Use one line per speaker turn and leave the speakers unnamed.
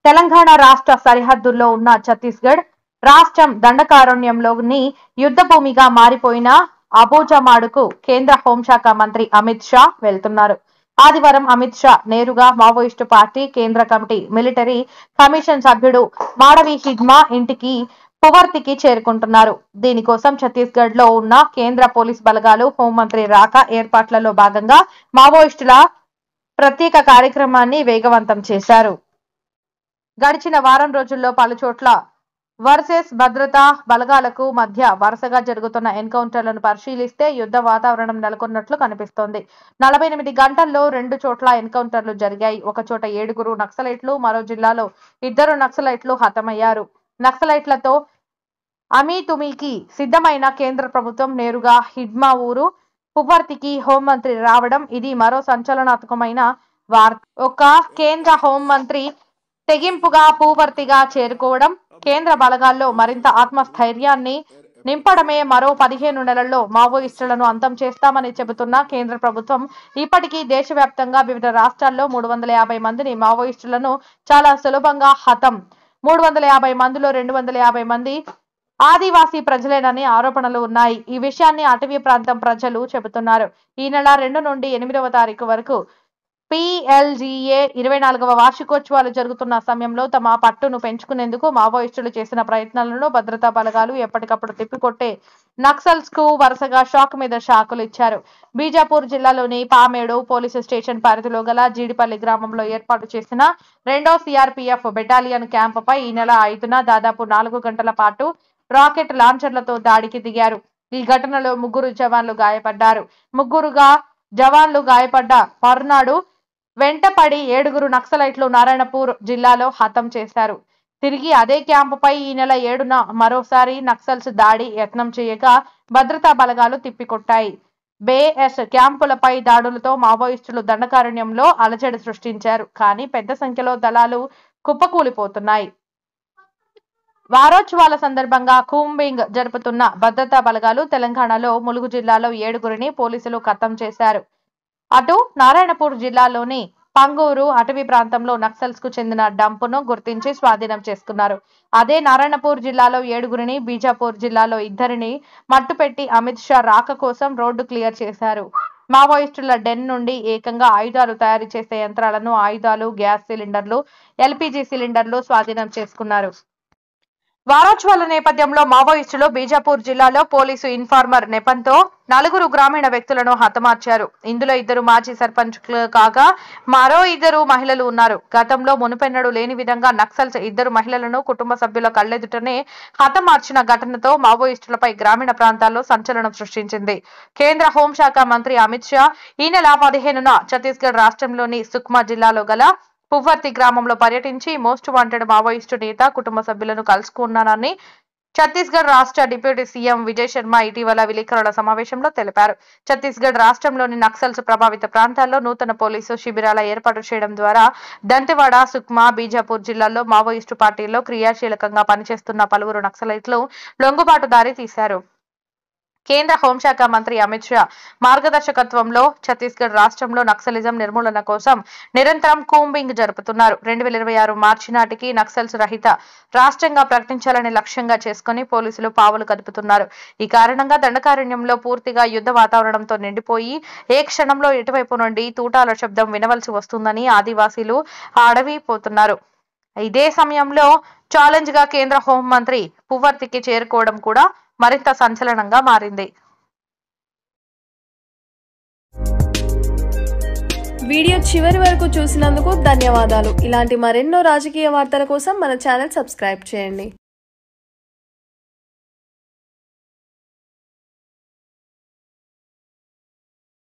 తెలంగాణ రాష్ట్ర సరిహద్దుల్లో ఉన్న ఛత్తీస్గఢ్ రాష్ట్రం దండకారణ్యంలోని యుద్ధ భూమిగా మారిపోయిన అబూజమాడుకు కేంద్ర హోంశాఖ మంత్రి అమిత్ షా వెళ్తున్నారు. ఆదివారం అమిత్ షా నేరుగా మావోయిస్టు పార్టీ కేంద్ర కమిటీ మిలిటరీ కమిషన్ సభ్యుడు మాడవి హిడ్మా ఇంటికి పువర్తికి చేరుకుంటున్నారు. దీనికోసం ఛత్తీస్గఢ్ లో ఉన్న కేంద్ర పోలీస్ బలగాలు హోంమంత్రి రాక ఏర్పాట్లలో భాగంగా మావోయిస్టుల ప్రత్యేక కార్యక్రమాన్ని వేగవంతం చేశారు. గడిచిన వారం రోజుల్లో పలుచోట్ల వర్సెస్ భద్రతా బలగాలకు మధ్య వరుసగా జరుగుతున్న ఎన్కౌంటర్లను పరిశీలిస్తే యుద్ధ వాతావరణం నెలకొన్నట్లు కనిపిస్తోంది. 48 గంటల్లో 2 చోట్ల ఎన్కౌంటర్లు జరిగాయి. ఒక చోట 7 నక్సలైట్లు, మరో జిల్లాలో 2 నక్సలైట్లు హతమయ్యారు. నక్సలైట్లతో అమీతుమీకి సిద్ధమైన కేంద్ర ప్రభుత్వం నేరుగా హిడ్మా ఊరు పువర్తికి హోంమంత్రి రావడం ఇది మరో సంచలనాత్మకమైన వార్త. ఒక కేంద్ర హోంమంత్రి తెగింపుగా పువర్తిగా చేరుకోవడం కేంద్ర బలగాల్లో మరింత ఆత్మస్థైర్యాన్ని నింపడమే. మరో 15 నెలల్లో మావోయిస్టులను అంతం చేస్తామని చెబుతున్న కేంద్ర ప్రభుత్వం ఇప్పటికీ దేశవ్యాప్తంగా వివిధ రాష్ట్రాల్లో 350 మందిని మావోయిస్టులను చాలా సులభంగా హతం. 350 మందిలో 250 మంది ఆదివాసీ ప్రజలేనని ఆరోపణలు ఉన్నాయి. ఈ విషయాన్ని అటవీ ప్రాంతం ప్రజలు చెబుతున్నారు. ఈ నెల 2 నుండి 8వ తారీఖు వరకు PLGA 24వ వార్షికోత్సవాలు జరుగుతున్న సమయంలో తమ పట్టును పెంచుకునేందుకు మావోయిస్టులు చేసిన ప్రయత్నాలను భద్రతా బలగాలు ఎప్పటికప్పుడు తిప్పికొట్టే నక్సల్స్ కు వరుసగా షాక్ మీద షాకులు ఇచ్చారు. బీజాపూర్ జిల్లాలోని పామేడు పోలీసు స్టేషన్ పరిధిలో గల జీడిపల్లి గ్రామంలో ఏర్పాటు చేసిన 2వ CRPF బెటాలియన్ క్యాంపుపై ఈ నెల 5న దాదాపు 4 గంటల పాటు రాకెట్ లాంచర్లతో దాడికి దిగారు. ఈ ఘటనలో 3 జవాన్లు గాయపడ్డారు. జవాన్లు గాయపడ్డ మర్నాడు వెంటపడి 7 నక్సలైట్లు నారాయణపూర్ జిల్లాలో హతం చేశారు. తిరిగి అదే క్యాంపుపై ఈ నెల 7న మరోసారి నక్సల్స్ దాడి యత్నం చేయగా భద్రతా బలగాలు తిప్పికొట్టాయి. బేఎస్ క్యాంపులపై దాడులతో మావోయిస్టులు దండకారణ్యంలో అలజడి సృష్టించారు. కానీ పెద్ద సంఖ్యలో దళాలు కుప్పకూలిపోతున్నాయి. వారోత్సవాల సందర్భంగా కూంబింగ్ జరుపుతున్న భద్రతా బలగాలు తెలంగాణలో ములుగు జిల్లాలో 7 పోలీసులు ఖతం చేశారు. అటు నారాయణపూర్ జిల్లాలోని పంగూరు అటవీ ప్రాంతంలో నక్సల్స్ కు చెందిన డంపును గుర్తించి స్వాధీనం చేసుకున్నారు. అదే నారాయణపూర్ జిల్లాలో 7 బీజాపూర్ జిల్లాలో 2 మట్టుపెట్టి అమిత్ షా రాక కోసం రోడ్డు క్లియర్ చేశారు. మావోయిస్టుల డెన్ నుండి ఏకంగా ఆయుధాలు తయారు చేసే యంత్రాలను, ఆయుధాలు, గ్యాస్ సిలిండర్లు, LPG సిలిండర్లు స్వాధీనం చేసుకున్నారు. వారోత్సవాల నేపథ్యంలో మావోయిస్టులు బీజాపూర్ జిల్లాలో పోలీసు ఇన్ఫార్మర్ నెపంతో 4 గ్రామీణ వ్యక్తులను హతమార్చారు. ఇందులో 2 మాజీ సర్పంచ్లు కాగా మరో 2 మహిళలు ఉన్నారు. గతంలో మునుపెన్నడూ లేని విధంగా నక్సల్స్ 2 మహిళలను కుటుంబ సభ్యుల కళ్లెదుటనే హతమార్చిన ఘటనతో మావోయిస్టులపై గ్రామీణ ప్రాంతాల్లో సంచలనం సృష్టించింది. కేంద్ర హోంశాఖ మంత్రి అమిత్ షా ఈ నెల 15న ఛత్తీస్గఢ్ రాష్ట్రంలోని సుక్మా జిల్లాలో గల పువర్తి గ్రామంలో పర్యటించి మోస్ట్ వాంటెడ్ మావోయిస్టు నేత కుటుంబ సభ్యులను కలుసుకున్నానని ఛత్తీస్గఢ్ రాష్ట్ర డిప్యూటీ సీఎం విజయ్ శర్మ ఇటీవల విలేకరుల సమావేశంలో తెలిపారు. ఛత్తీస్గఢ్ రాష్ట్రంలోని నక్సల్స్ ప్రభావిత ప్రాంతాల్లో నూతన పోలీసు శిబిరాల ఏర్పాటు చేయడం ద్వారా దంతెవాడ, సుక్మా, బీజాపూర్ జిల్లాల్లో మావోయిస్టు పార్టీల్లో క్రియాశీలకంగా పనిచేస్తున్న పలువురు నక్సలైట్లు లొంగుబాటు దారి తీశారు. కేంద్ర హోంశాఖ మంత్రి అమిత్ షా మార్గదర్శకత్వంలో ఛత్తీస్గఢ్ రాష్ట్రంలో నక్సలిజం నిర్మూలన కోసం నిరంతరం కూంబింగ్ జరుపుతున్నారు. 2026 మార్చి నాటికి నక్సల్స్ రహిత రాష్ట్రంగా ప్రకటించాలని లక్ష్యంగా చేసుకుని పోలీసులు పావులు కదుపుతున్నారు. ఈ కారణంగా దండకారణ్యంలో పూర్తిగా యుద్ధ వాతావరణంతో నిండిపోయి ఏ క్షణంలో ఎటువైపు నుండి తూటాల శబ్దం వినవలసి వస్తుందని ఆదివాసీలు అడవిపోతున్నారు. ఇదే సమయంలో ఛాలెంజ్ గా కేంద్ర హోంమంత్రి పువర్తికి చేరుకోవడం కూడా మరింత సంచలనంగా మారింది.
వీడియో చివరి వరకు చూసినందుకు ధన్యవాదాలు. ఇలాంటి మరెన్నో రాజకీయ వార్తల కోసం మన ఛానల్ సబ్స్క్రైబ్ చేయండి.